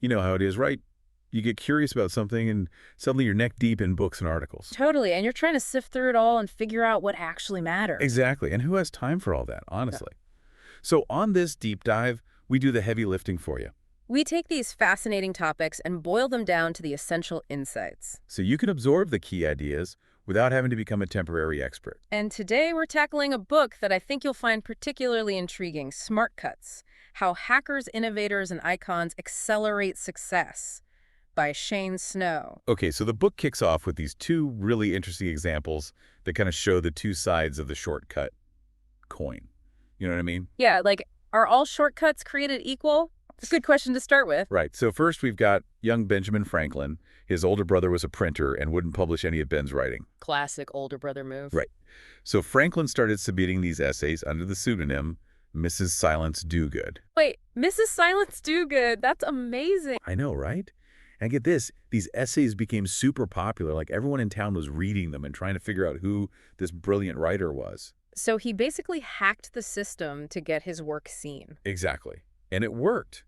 You know how it is, right? You get curious about something and suddenly you're neck deep in books and articles. Totally, and you're trying to sift through it all and figure out what actually matters. Exactly. And who has time for all that, Yeah. honestly? So on this deep dive, we do the heavy lifting for you. We take these fascinating topics and boil them down to the essential insights. So you can absorb the key ideas without having to become a temporary expert. And today we're tackling a book that I think you'll find particularly intriguing, Smartcuts: How Hackers, Innovators, and Icons Accelerate Success by Shane Snow. Okay, so the book kicks off with these two really interesting examples that kind of show the two sides of the shortcut coin. You know what I mean? Yeah, like, are all shortcuts created equal? It's a good question to start with. Right. So first we've got young Benjamin Franklin. His older brother was a printer and wouldn't publish any of Ben's writing. Classic older brother move. Right. So Franklin started submitting these essays under the pseudonym Mrs. Silence Dogood. Wait, Mrs. Silence Dogood, that's amazing. I know, right? And get this, these essays became super popular. Like everyone in town was reading them and trying to figure out who this brilliant writer was. So he basically hacked the system to get his work seen. Exactly. And it worked.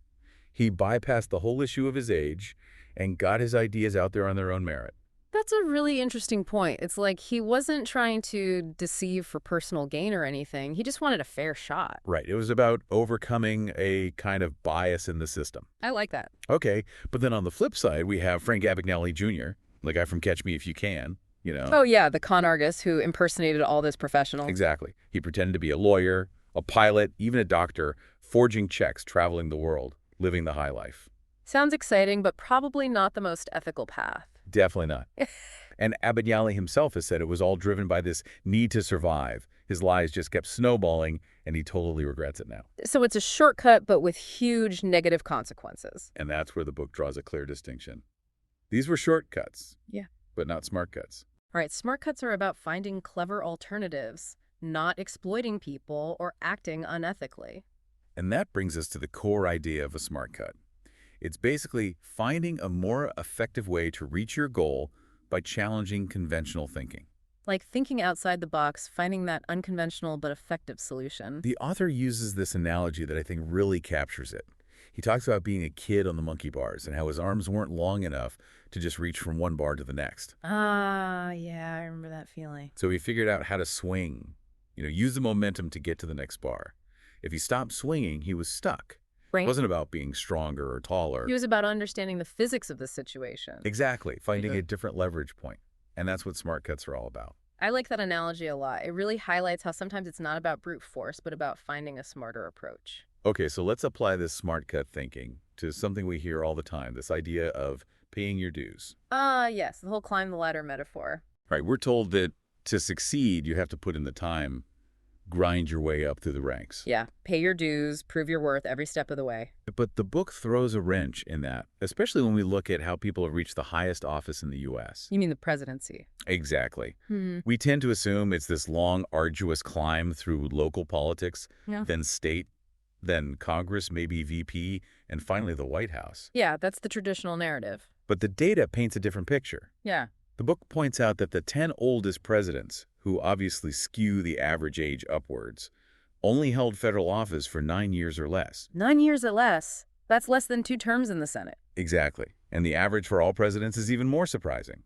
He bypassed the whole issue of his age and got his ideas out there on their own merit. That's a really interesting point. It's like he wasn't trying to deceive for personal gain or anything. He just wanted a fair shot. Right. It was about overcoming a kind of bias in the system. I like that. Okay. But then on the flip side, we have Frank Abagnale Jr., the guy from Catch Me If You Can, you know. Oh, yeah, the con artist who impersonated all this professionals. Exactly. He pretended to be a lawyer, a pilot, even a doctor, forging checks, traveling the world, living the high life. Sounds exciting, but probably not the most ethical path. Definitely not. And Abagnale himself has said it was all driven by this need to survive. His lies just kept snowballing, and he totally regrets it now. So it's a shortcut, but with huge negative consequences. And that's where the book draws a clear distinction. These were shortcuts. Yeah. But not smart cuts. All right, smart cuts are about finding clever alternatives, not exploiting people or acting unethically. And that brings us to the core idea of a smart cut. It's basically finding a more effective way to reach your goal by challenging conventional thinking. Like thinking outside the box, finding that unconventional but effective solution. The author uses this analogy that I think really captures it. He talks about being a kid on the monkey bars and how his arms weren't long enough to just reach from one bar to the next. Ah, yeah, I remember that feeling. So he figured out how to swing, use the momentum to get to the next bar. If he stopped swinging, he was stuck. Right. It wasn't about being stronger or taller. It was about understanding the physics of the situation. Exactly, finding Okay. a different leverage point. And that's what smart cuts are all about. I like that analogy a lot. It really highlights how sometimes it's not about brute force, but about finding a smarter approach. Okay, so let's apply this smart cut thinking to something we hear all the time, this idea of paying your dues. Yes, the whole climb the ladder metaphor. Right, we're told that to succeed, you have to put in the time, grind your way up through the ranks. Yeah, pay your dues, prove your worth every step of the way. But the book throws a wrench in that, especially when we look at how people have reached the highest office in the U.S. You mean the presidency? Exactly. Hmm. We tend to assume it's this long, arduous climb through local politics, Yeah. then state, then Congress, maybe VP, and finally the White House. Yeah, that's the traditional narrative. But the data paints a different picture. Yeah. The book points out that the 10 oldest presidents, who obviously skew the average age upwards, only held federal office for 9 years or less. 9 years or less. That's less than 2 terms in the Senate. Exactly. And the average for all presidents is even more surprising.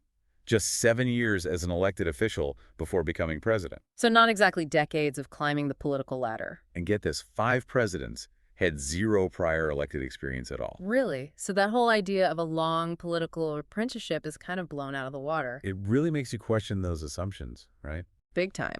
Just 7 years as an elected official before becoming president. So not exactly decades of climbing the political ladder. And get this, 5 presidents had 0 prior elected experience at all. Really? So that whole idea of a long political apprenticeship is kind of blown out of the water. It really makes you question those assumptions, right? Big time.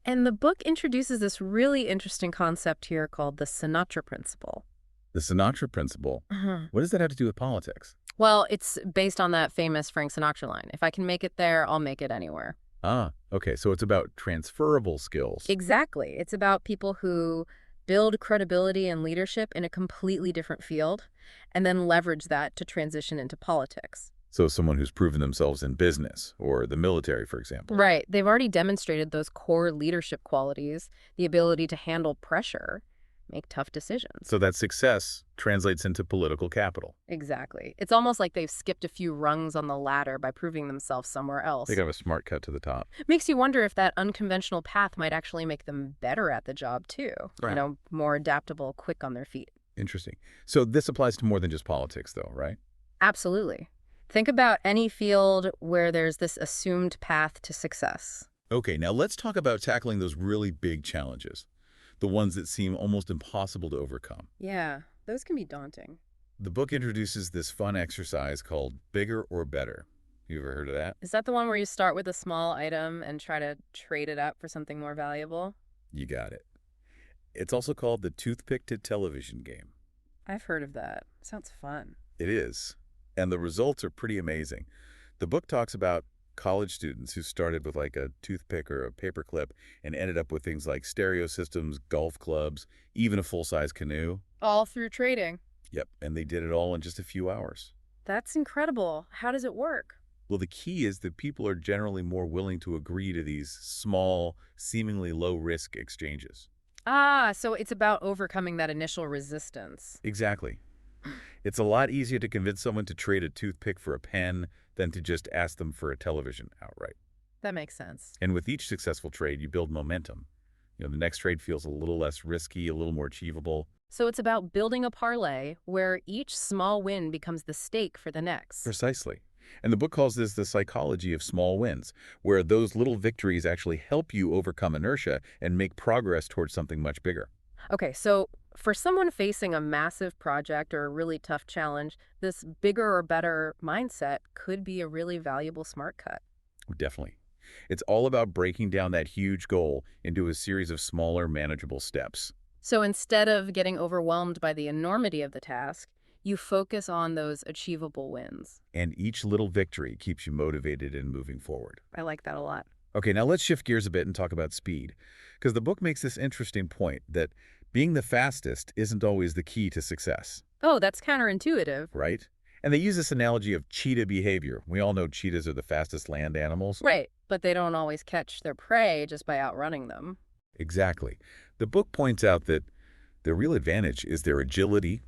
And the book introduces this really interesting concept here called the Sinatra principle. The Sinatra principle, what does that have to do with politics? Well, it's based on that famous Frank Sinatra line. If I can make it there, I'll make it anywhere. Ah, okay, so it's about transferable skills. Exactly. It's about people who build credibility and leadership in a completely different field and then leverage that to transition into politics. So someone who's proven themselves in business or the military, for example. Right. They've already demonstrated those core leadership qualities, the ability to handle pressure, make tough decisions. So that success translates into political capital. Exactly. It's almost like they've skipped a few rungs on the ladder by proving themselves somewhere else. They got a smart cut to the top. Makes you wonder if that unconventional path might actually make them better at the job, too. Right. More adaptable, quick on their feet. Interesting. So this applies to more than just politics, though, right? Absolutely. Think about any field where there's this assumed path to success. Okay, now let's talk about tackling those really big challenges, the ones that seem almost impossible to overcome. Yeah, those can be daunting. The book introduces this fun exercise called Bigger or Better. You ever heard of that? Is that the one where you start with a small item and try to trade it up for something more valuable? You got it. It's also called the toothpick to television game. I've heard of that. Sounds fun. It is. And the results are pretty amazing. The book talks about college students who started with like a toothpick or a paperclip and ended up with things like stereo systems, golf clubs, even a full-size canoe. All through trading. Yep, and they did it all in just a few hours. That's incredible. How does it work? Well, the key is that people are generally more willing to agree to these small, seemingly low-risk exchanges. Ah, so it's about overcoming that initial resistance. Exactly. It's a lot easier to convince someone to trade a toothpick for a pen than to just ask them for a television outright. That makes sense. And with each successful trade, you build momentum. The next trade feels a little less risky, a little more achievable. So it's about building a parlay where each small win becomes the stake for the next. Precisely. And the book calls this the psychology of small wins, where those little victories actually help you overcome inertia and make progress towards something much bigger. Okay, so for someone facing a massive project or a really tough challenge, this bigger or better mindset could be a really valuable smart cut. Definitely. It's all about breaking down that huge goal into a series of smaller, manageable steps. So instead of getting overwhelmed by the enormity of the task, you focus on those achievable wins. And each little victory keeps you motivated and moving forward. I like that a lot. Okay, now let's shift gears a bit and talk about speed. Because the book makes this interesting point that being the fastest isn't always the key to success, Oh, that's counterintuitive. right? And they use this analogy of cheetah behavior. We all know cheetahs are the fastest land animals. Right, but they don't always catch their prey just by outrunning them. Exactly. The book points out that the real advantage is their agility,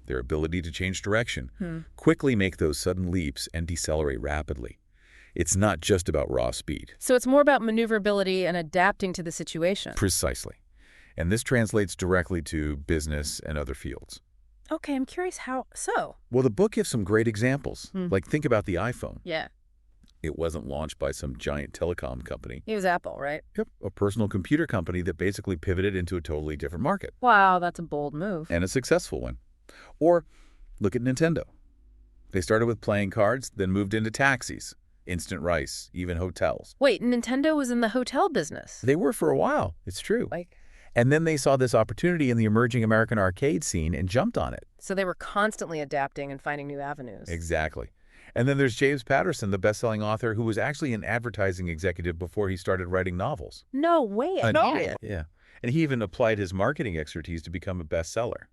their ability to change direction, quickly make those sudden leaps, and decelerate rapidly. It's not just about raw speed. So it's more about maneuverability and adapting to the situation. Precisely. And this translates directly to business and other fields. Okay, I'm curious how so. Well, the book gives some great examples. Like, think about the iPhone. Yeah, It wasn't launched by some giant telecom company. it was Apple, right? Yep, a personal computer company that basically pivoted into a totally different market, Wow, that's a bold move. and a successful one. Or look at Nintendo. They started with playing cards, then moved into taxis, instant rice, even hotels. Wait, Nintendo was in the hotel business. They were for a while, it's true. Like, And then they saw this opportunity in the emerging American arcade scene and jumped on it. so they were constantly adapting and finding new avenues. Exactly. And then there's James Patterson, the best-selling author who was actually an advertising executive before he started writing novels. No way. An idiot. Yeah. And he even applied his marketing expertise to become a bestseller.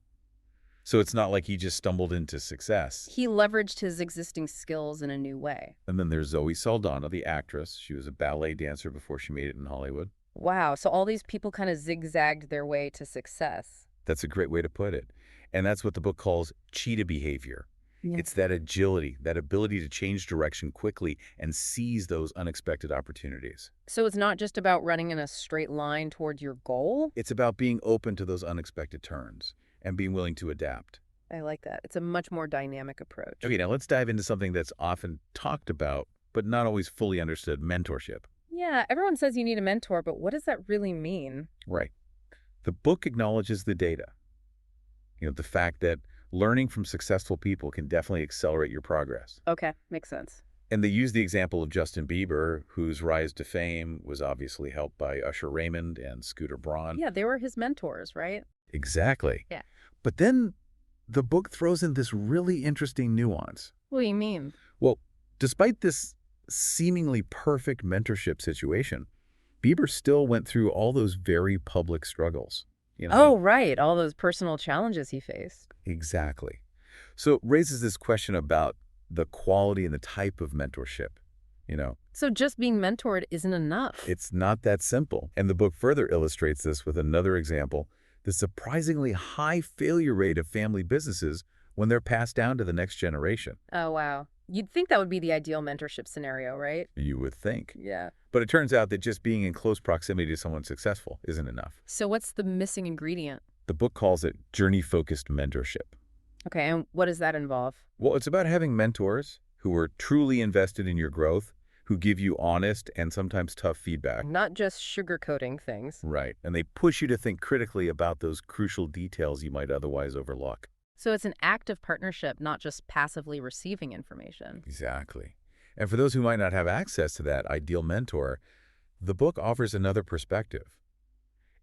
So it's not like he just stumbled into success. He leveraged his existing skills in a new way. And then there's Zoe Saldana, the actress. She was a ballet dancer before she made it in Hollywood. Wow, so all these people kind of zigzagged their way to success. That's a great way to put it. And that's what the book calls cheetah behavior. Yeah. It's that agility, that ability to change direction quickly and seize those unexpected opportunities. So it's not just about running in a straight line toward your goal? It's about being open to those unexpected turns and being willing to adapt. I like that. It's a much more dynamic approach. Okay, now let's dive into something that's often talked about, but not always fully understood: mentorship. Yeah, everyone says you need a mentor, but what does that really mean? Right. The book acknowledges the data. The fact that learning from successful people can definitely accelerate your progress. Okay, makes sense. And they use the example of Justin Bieber, whose rise to fame was obviously helped by Usher Raymond and Scooter Braun. Yeah, they were his mentors, right? Exactly. Yeah. But then the book throws in this really interesting nuance. What do you mean? Well, despite this seemingly perfect mentorship situation, Bieber still went through all those very public struggles. Oh, right. All those personal challenges he faced. Exactly. So it raises this question about the quality and the type of mentorship. So just being mentored isn't enough. It's not that simple. And the book further illustrates this with another example: the surprisingly high failure rate of family businesses when they're passed down to the next generation. Oh, wow. You'd think that would be the ideal mentorship scenario, right? You would think. Yeah. But it turns out that just being in close proximity to someone successful isn't enough. So what's the missing ingredient? The book calls it journey-focused mentorship. Okay, and what does that involve? Well, it's about having mentors who are truly invested in your growth, who give you honest and sometimes tough feedback. Not just sugarcoating things. Right. And they push you to think critically about those crucial details you might otherwise overlook. So it's an active partnership, not just passively receiving information. Exactly. And for those who might not have access to that ideal mentor, the book offers another perspective.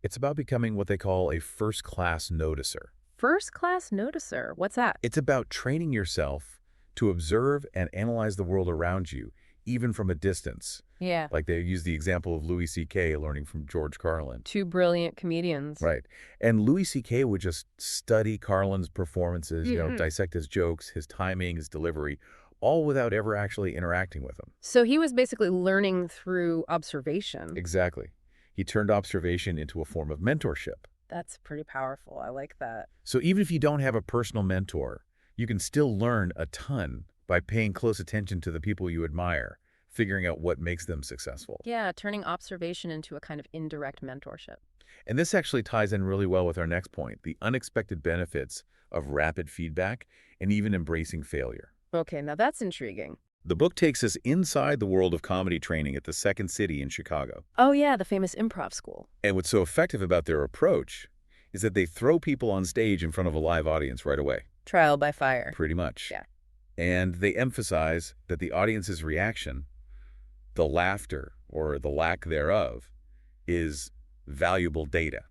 It's about becoming what they call a first-class noticer. First-class noticer, what's that? It's about training yourself to observe and analyze the world around you, even from a distance. Yeah. Like they use the example of Louis C.K. learning from George Carlin. Two brilliant comedians. Right. And Louis C.K. would just study Carlin's performances, dissect his jokes, his timing, his delivery, all without ever actually interacting with him. So he was basically learning through observation. Exactly. He turned observation into a form of mentorship. That's pretty powerful. I like that. So even if you don't have a personal mentor, you can still learn a ton by paying close attention to the people you admire, figuring out what makes them successful. Yeah, turning observation into a kind of indirect mentorship. And this actually ties in really well with our next point, the unexpected benefits of rapid feedback and even embracing failure. Okay, now that's intriguing. The book takes us inside the world of comedy training at the Second City in Chicago. Oh yeah, the famous improv school. And what's so effective about their approach is that they throw people on stage in front of a live audience right away. Trial by fire. Pretty much. Yeah. And they emphasize that the audience's reaction, the laughter or the lack thereof, is valuable data,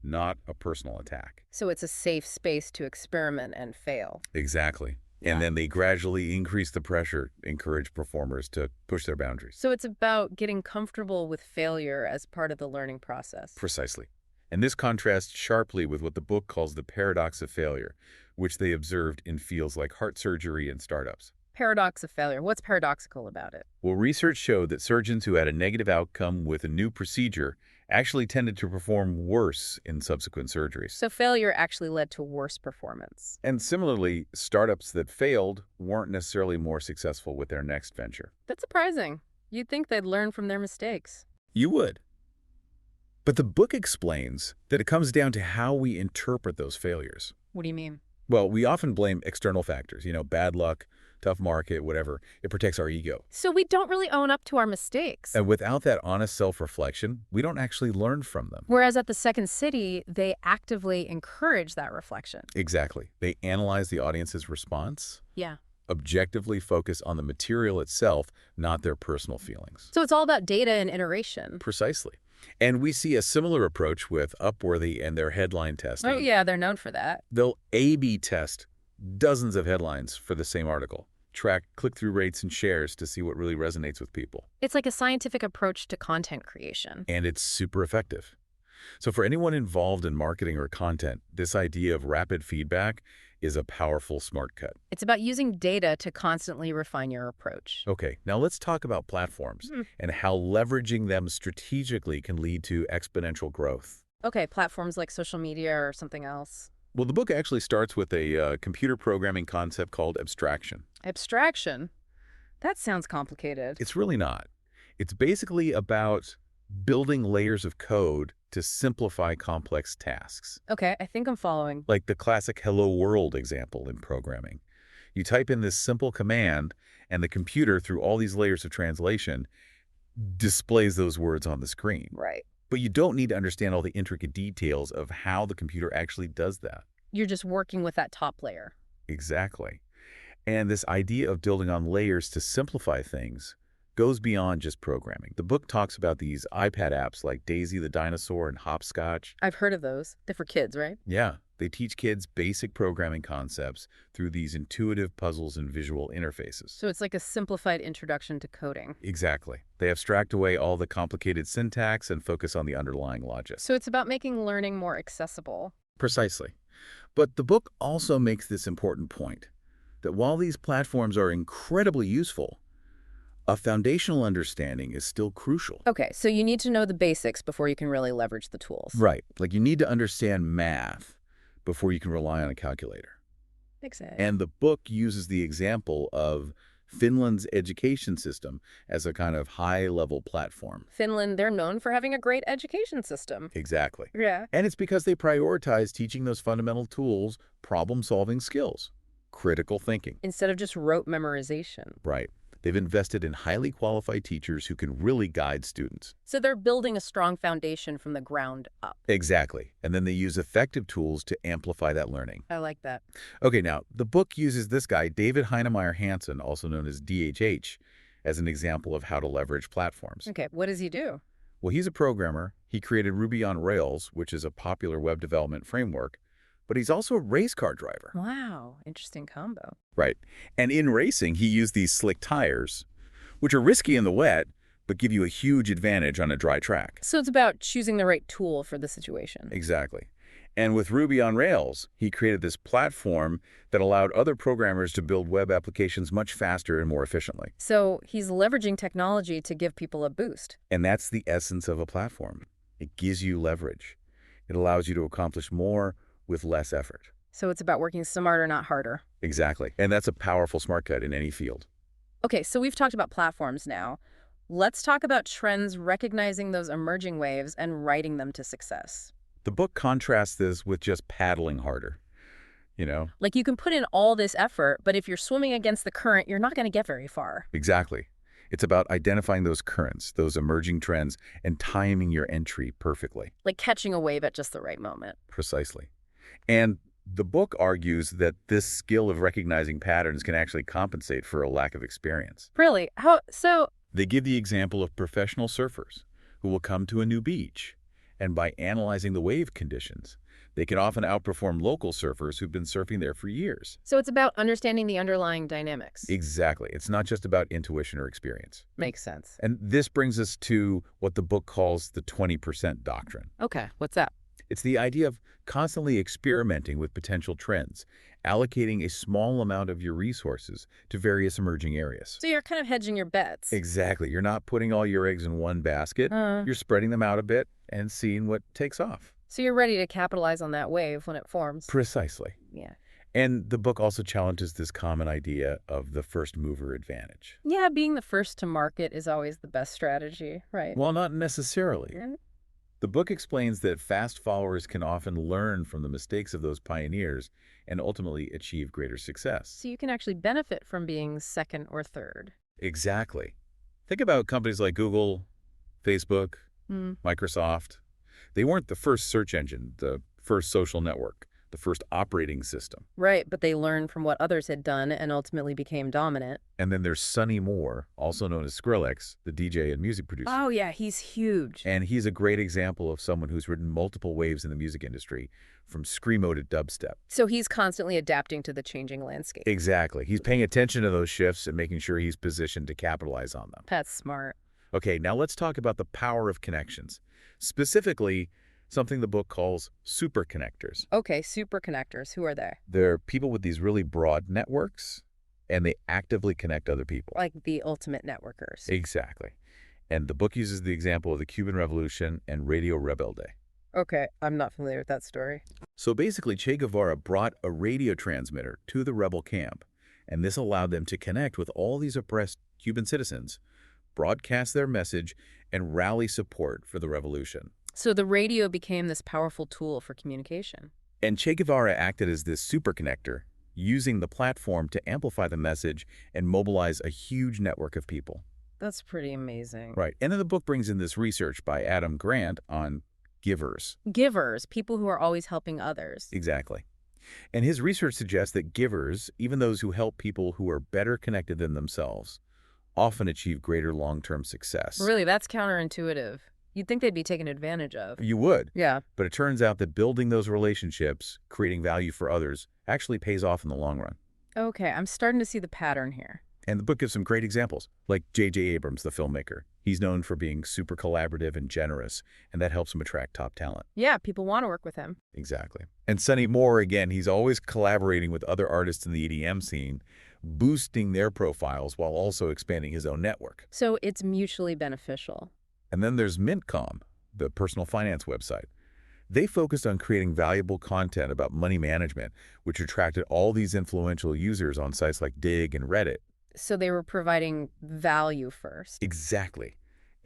not a personal attack. So it's a safe space to experiment and fail. Exactly. Yeah. And then they gradually increase the pressure, encourage performers to push their boundaries. So it's about getting comfortable with failure as part of the learning process. Precisely. And this contrasts sharply with what the book calls the paradox of failure, which they observed in fields like heart surgery and startups. Paradox of failure. What's paradoxical about it? Well, research showed that surgeons who had a negative outcome with a new procedure actually tended to perform worse in subsequent surgeries. So failure actually led to worse performance. And similarly, startups that failed weren't necessarily more successful with their next venture. That's surprising. You'd think they'd learn from their mistakes. You would. But the book explains that it comes down to how we interpret those failures. What do you mean? Well, we often blame external factors, bad luck, tough market, whatever. It protects our ego. So we don't really own up to our mistakes. And without that honest self-reflection, we don't actually learn from them. Whereas at the Second City, they actively encourage that reflection. Exactly. They analyze the audience's response, Yeah. objectively focus on the material itself, not their personal feelings. So it's all about data and iteration. Precisely. And we see a similar approach with Upworthy and their headline testing. Oh, yeah, they're known for that. They'll A/B test dozens of headlines for the same article, track click-through rates and shares to see what really resonates with people. It's like a scientific approach to content creation. And it's super effective. So for anyone involved in marketing or content, this idea of rapid feedback is a powerful smart cut. It's about using data to constantly refine your approach. Okay, now let's talk about platforms and how leveraging them strategically can lead to exponential growth. Okay, platforms like social media or something else. Well, the book actually starts with a computer programming concept called abstraction. Abstraction? That sounds complicated. It's really not. It's basically about building layers of code to simplify complex tasks. Okay, I think I'm following. Like the classic hello world example in programming. You type in this simple command, and the computer, through all these layers of translation, displays those words on the screen. Right. But you don't need to understand all the intricate details of how the computer actually does that. You're just working with that top layer. Exactly. And this idea of building on layers to simplify things goes beyond just programming. The book talks about these iPad apps like Daisy the Dinosaur and Hopscotch. I've heard of those. They're for kids, right? Yeah, they teach kids basic programming concepts through these intuitive puzzles and visual interfaces. So it's like a simplified introduction to coding. Exactly. They abstract away all the complicated syntax and focus on the underlying logic. So it's about making learning more accessible. Precisely. But the book also makes this important point, that while these platforms are incredibly useful, a foundational understanding is still crucial. Okay, so you need to know the basics before you can really leverage the tools. Right. Like you need to understand math before you can rely on a calculator. Makes sense. And the book uses the example of Finland's education system as a kind of high-level platform. Finland, they're known for having a great education system. Exactly. Yeah. And it's because they prioritize teaching those fundamental tools, problem-solving skills, critical thinking. Instead of just rote memorization. Right. They've invested in highly qualified teachers who can really guide students. So they're building a strong foundation from the ground up. Exactly. And then they use effective tools to amplify that learning. I like that. Okay, now, the book uses this guy, David Heinemeier Hansson, also known as DHH, as an example of how to leverage platforms. Okay, what does he do? Well, he's a programmer. He created Ruby on Rails, which is a popular web development framework, but he's also a race car driver. Wow, interesting combo. Right. And in racing, he used these slick tires, which are risky in the wet, but give you a huge advantage on a dry track. So it's about choosing the right tool for the situation. Exactly. And with Ruby on Rails, he created this platform that allowed other programmers to build web applications much faster and more efficiently. So he's leveraging technology to give people a boost. And that's the essence of a platform. It gives you leverage. It allows you to accomplish more with less effort. So it's about working smarter, not harder. Exactly. And that's a powerful smart cut in any field. Okay, so we've talked about platforms now. Let's talk about trends, recognizing those emerging waves and writing them to success. The book contrasts this with just paddling harder. Like you can put in all this effort, but if you're swimming against the current, you're not going to get very far. Exactly. It's about identifying those currents, those emerging trends, and timing your entry perfectly. Like catching a wave at just the right moment. Precisely. And the book argues that this skill of recognizing patterns can actually compensate for a lack of experience. Really? How so? They give the example of professional surfers who will come to a new beach, and by analyzing the wave conditions, they can often outperform local surfers who've been surfing there for years. So it's about understanding the underlying dynamics. Exactly. It's not just about intuition or experience. Makes sense. And this brings us to what the book calls the 20% doctrine. Okay, what's that? It's the idea of constantly experimenting with potential trends, allocating a small amount of your resources to various emerging areas. So you're kind of hedging your bets. Exactly. You're not putting all your eggs in one basket. You're spreading them out a bit and seeing what takes off. So you're ready to capitalize on that wave when it forms. Precisely. Yeah. And the book also challenges this common idea of the first mover advantage. Yeah, being the first to market is always the best strategy, right? Well, not necessarily. Yeah. The book explains that fast followers can often learn from the mistakes of those pioneers and ultimately achieve greater success. So you can actually benefit from being second or third. Exactly. Think about companies like Google, Facebook, Microsoft. They weren't the first search engine, the first social network, the first operating system. Right, but they learned from what others had done and ultimately became dominant. And then there's Sonny Moore, also known as Skrillex, the DJ and music producer. Oh, yeah, he's huge. And he's a great example of someone who's ridden multiple waves in the music industry, from screamo to dubstep. So he's constantly adapting to the changing landscape. Exactly. He's paying attention to those shifts and making sure he's positioned to capitalize on them. That's smart. Okay, now let's talk about the power of connections. Specifically, something the book calls super connectors. Okay, super connectors. Who are they? They're people with these really broad networks, and they actively connect other people. Like the ultimate networkers. Exactly. And the book uses the example of the Cuban Revolution and Radio Rebelde. Okay, I'm not familiar with that story. So basically, Che Guevara brought a radio transmitter to the rebel camp, and this allowed them to connect with all these oppressed Cuban citizens, broadcast their message, and rally support for the revolution. So the radio became this powerful tool for communication. And Che Guevara acted as this super connector, using the platform to amplify the message and mobilize a huge network of people. That's pretty amazing. Right. And then the book brings in this research by Adam Grant on givers. Givers, people who are always helping others. Exactly. And his research suggests that givers, even those who help people who are better connected than themselves, often achieve greater long-term success. Really, that's counterintuitive. You'd think they'd be taken advantage of. You would. Yeah. But it turns out that building those relationships, creating value for others, actually pays off in the long run. Okay, I'm starting to see the pattern here. And the book gives some great examples, like J.J. Abrams, the filmmaker. He's known for being super collaborative and generous, and that helps him attract top talent. Yeah, people want to work with him. Exactly. And Sonny Moore, again, he's always collaborating with other artists in the EDM scene, boosting their profiles while also expanding his own network. So it's mutually beneficial. And then there's Mintcom, the personal finance website. They focused on creating valuable content about money management, which attracted all these influential users on sites like Dig and Reddit. So they were providing value first. Exactly.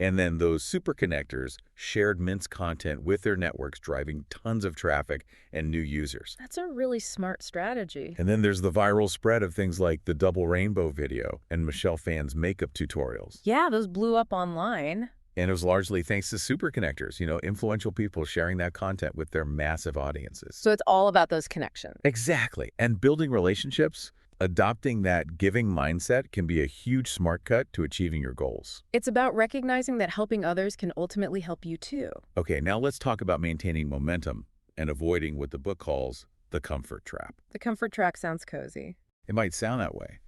And then those super connectors shared Mint's content with their networks, driving tons of traffic and new users. That's a really smart strategy. And then there's the viral spread of things like the double rainbow video and Michelle Phan's makeup tutorials. Yeah, those blew up online. And it was largely thanks to super connectors, influential people sharing that content with their massive audiences. So it's all about those connections. Exactly. And building relationships, adopting that giving mindset can be a huge smart cut to achieving your goals. It's about recognizing that helping others can ultimately help you too. Okay, now let's talk about maintaining momentum and avoiding what the book calls the comfort trap. The comfort track sounds cozy. It might sound that way,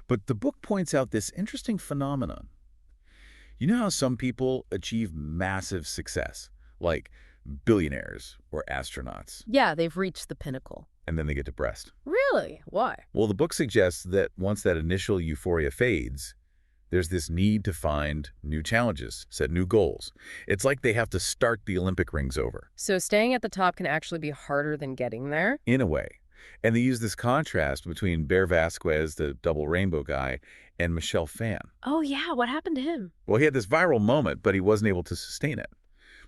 but the book points out this interesting phenomenon. You know how some people achieve massive success, like billionaires or astronauts, Yeah, they've reached the pinnacle. and then they get depressed? Really? Why? Well, the book suggests that once that initial euphoria fades, there's this need to find new challenges, set new goals. It's like they have to start the Olympic rings over, So staying at the top can actually be harder than getting there? in a way. And they use this contrast between Bear Vasquez, the double rainbow guy, and Michelle Phan. Oh yeah, what happened to him? Well, he had this viral moment, but he wasn't able to sustain it.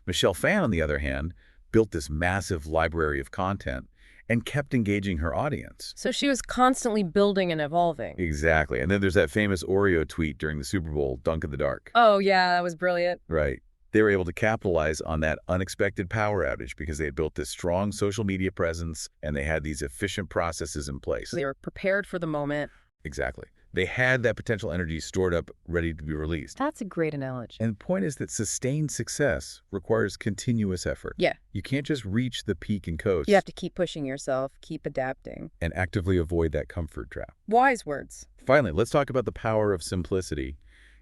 Michelle Phan, on the other hand, built this massive library of content and kept engaging her audience. So she was constantly building and evolving. Exactly. And then there's that famous Oreo tweet during the Super Bowl, Dunk in the Dark. Oh yeah, that was brilliant. Right. They were able to capitalize on that unexpected power outage because they had built this strong social media presence and they had these efficient processes in place. So they were prepared for the moment. Exactly. They had that potential energy stored up, ready to be released. That's a great analogy. And the point is that sustained success requires continuous effort. Yeah. You can't just reach the peak and coast You have to keep pushing yourself, keep adapting. and actively avoid that comfort trap. Wise words. Finally, let's talk about the power of simplicity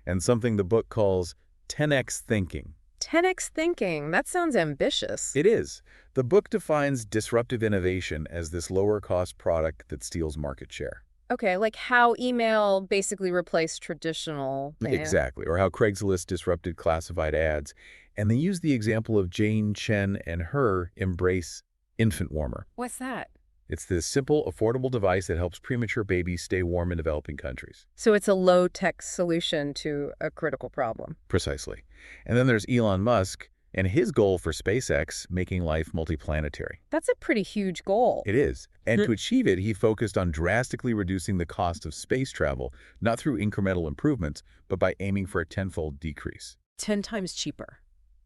and something the book calls 10x thinking. 10x thinking. That sounds ambitious. It is. The book defines disruptive innovation as this lower-cost product that steals market share. Okay, like how email basically replaced traditional mail. Exactly, or how Craigslist disrupted classified ads. And they use the example of Jane Chen and her Embrace infant warmer. What's that? It's this simple, affordable device that helps premature babies stay warm in developing countries. So it's a low-tech solution to a critical problem. Precisely. And then there's Elon Musk and his goal for SpaceX, making life multiplanetary. That's a pretty huge goal. It is. And to achieve it, he focused on drastically reducing the cost of space travel, not through incremental improvements, but by aiming for a tenfold decrease. 10 times cheaper.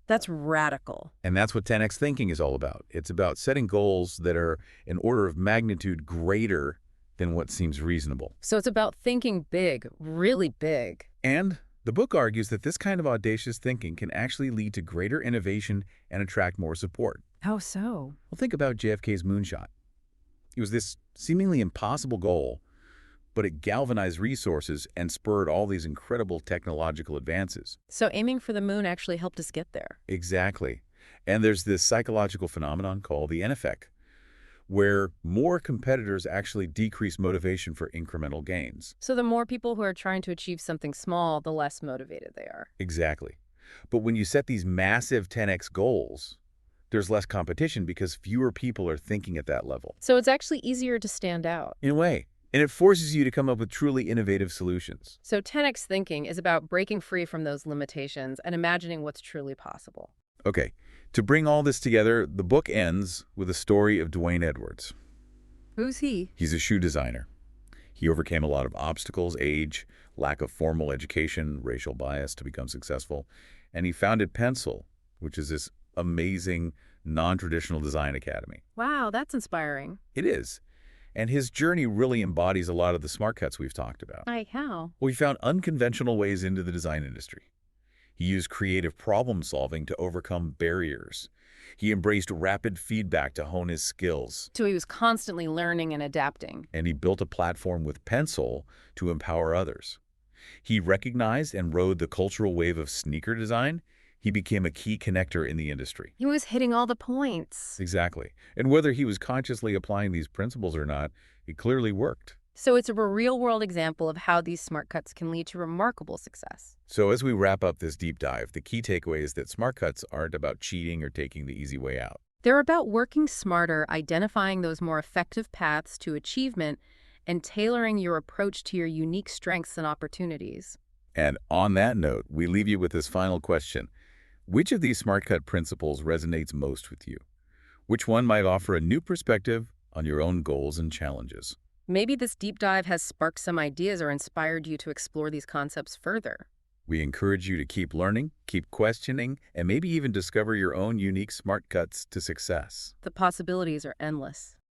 That's radical. And that's what 10x thinking is all about. It's about setting goals that are an order of magnitude greater than what seems reasonable. So it's about thinking big, really big. And the book argues that this kind of audacious thinking can actually lead to greater innovation and attract more support. How so? Well, think about JFK's moonshot. It was this seemingly impossible goal, but it galvanized resources and spurred all these incredible technological advances. So aiming for the moon actually helped us get there. Exactly. And there's this psychological phenomenon called the N effect, where more competitors actually decrease motivation for incremental gains. So the more people who are trying to achieve something small, the less motivated they are. Exactly. But when you set these massive 10x goals, there's less competition because fewer people are thinking at that level. So it's actually easier to stand out. In a way. And it forces you to come up with truly innovative solutions. So 10x thinking is about breaking free from those limitations and imagining what's truly possible. Okay, to bring all this together, the book ends with a story of Dwayne Edwards. Who's he? He's a shoe designer. He overcame a lot of obstacles, age, lack of formal education, racial bias to become successful, and he founded Pencil, which is this amazing non-traditional design academy. Wow, that's inspiring. It is. And his journey really embodies a lot of the Smartcuts we've talked about. Like how? Well, he found unconventional ways into the design industry. He used creative problem solving to overcome barriers. He embraced rapid feedback to hone his skills. So he was constantly learning and adapting. And he built a platform with Pencil to empower others. He recognized and rode the cultural wave of sneaker design. He became a key connector in the industry. He was hitting all the points. Exactly. And whether he was consciously applying these principles or not, it clearly worked. So it's a real-world example of how these smart cuts can lead to remarkable success. So as we wrap up this deep dive, the key takeaway is that Smartcuts aren't about cheating or taking the easy way out. They're about working smarter, identifying those more effective paths to achievement, and tailoring your approach to your unique strengths and opportunities. And on that note, we leave you with this final question. Which of these SmartCut principles resonates most with you? Which one might offer a new perspective on your own goals and challenges? Maybe this deep dive has sparked some ideas or inspired you to explore these concepts further. We encourage you to keep learning, keep questioning, and maybe even discover your own unique SmartCuts to success. The possibilities are endless.